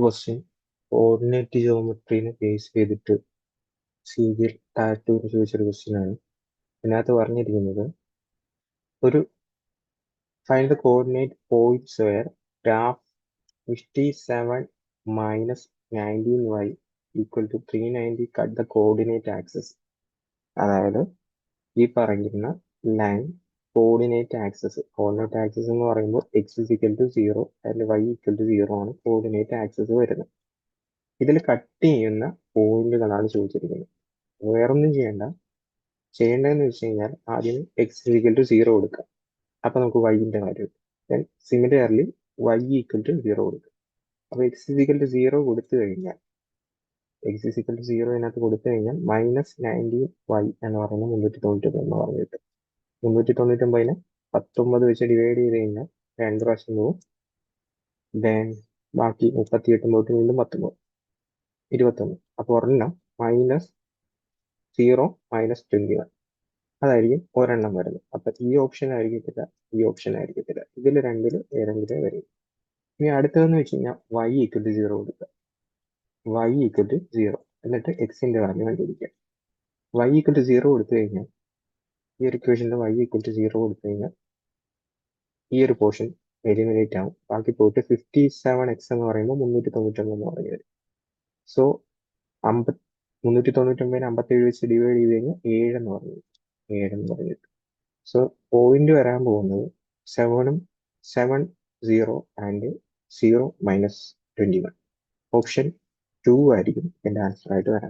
Question coordinate ജിയോമെട്രീനെ base ചെയ്തിട്ട് സിജിയിൽ ടാറ്റൂന്ന് ചോദിച്ചൊരു question ആണ്. ഇതിനകത്ത് പറഞ്ഞിരിക്കുന്നത് ഒരു find the coordinate points where graph 57 minus 19y equal to 390 cut the coordinate axes. അതായത് ഈ പറയുന്ന ലൈൻ കോർഡിനേറ്റ് ആക്സസ് എന്ന് പറയുമ്പോൾ എക്സ് ഇക്വൽ ടു 0 അതിൽ വൈ ഈക്വൽ ടു 0 ആണ് കോർഡിനേറ്റ് ആക്സസ് വരുന്നത്. ഇതിൽ കട്ട് ചെയ്യുന്ന പോയിന്റുകളാണ് ചോദിച്ചിരിക്കുന്നത്. വേറൊന്നും ചെയ്യേണ്ടതെന്ന് വെച്ച് കഴിഞ്ഞാൽ ആദ്യം എക്സ് ഈക്വൽ ടു 0 കൊടുക്കുക. അപ്പൊ നമുക്ക് വൈൻ്റെ കാര്യം. Then similarly y equal to 0 കൊടുക്കുക. അപ്പൊ എക്സ് ഈക്വൽ ടു 0 കൊടുത്തു കഴിഞ്ഞാൽ ഇതിനകത്ത് കൊടുത്തു കഴിഞ്ഞാൽ -19y എന്ന് പറയുന്നത് 399 എന്ന് പറഞ്ഞു കിട്ടും. 399നെ 19 വെച്ച് ഡിവൈഡ് ചെയ്ത് കഴിഞ്ഞാൽ 2 പ്രാവശ്യം പോകും. ദെൻ ബാക്കി 38 പോയിട്ട് വീണ്ടും 19 21. അപ്പോൾ ഒരെണ്ണം -0 -21 അതായിരിക്കും ഒരെണ്ണം വരുന്നത്. അപ്പൊ ഈ ഓപ്ഷൻ ആയിരിക്കത്തില്ല, ഈ ഓപ്ഷൻ ആയിരിക്കത്തില്ല. ഇതിൽ രണ്ടിൽ ഏതെങ്കിലും വരും. ഇനി അടുത്തതെന്ന് വെച്ച് കഴിഞ്ഞാൽ y ഈക്വൽ ടു 0 കൊടുക്കുക. y ഈക്വൽ ടു 0 എന്നിട്ട് എക്സിന്റെ വാല്യൂ കണ്ടുപിടിക്കുക. y ഈക്വൽ ടു 0 കൊടുത്തു കഴിഞ്ഞാൽ ഈ ഒരു ഇക്വേഷനിൽ y ഈക്വൽ ടു 0 കൊടുത്തു കഴിഞ്ഞാൽ ഈ ഒരു പോർഷൻ എലിമിനേറ്റ് ആവും. ബാക്കി പോയിട്ട് 57x എന്ന് പറയുമ്പോൾ 399 എന്ന് പറഞ്ഞു വരും. സോ 399 57 വെച്ച് ഡിവൈഡ് ചെയ്ത് കഴിഞ്ഞാൽ 7 എന്ന് പറഞ്ഞു 7 എന്ന് പറഞ്ഞിട്ട്. സോ പോയിന്റ് വരാൻ പോകുന്നത് 7 0 ആൻഡ് 0 -21. ഓപ്ഷൻ 2 ആയിരിക്കും എൻ്റെ ആൻസർ ആയിട്ട് വരാൻ.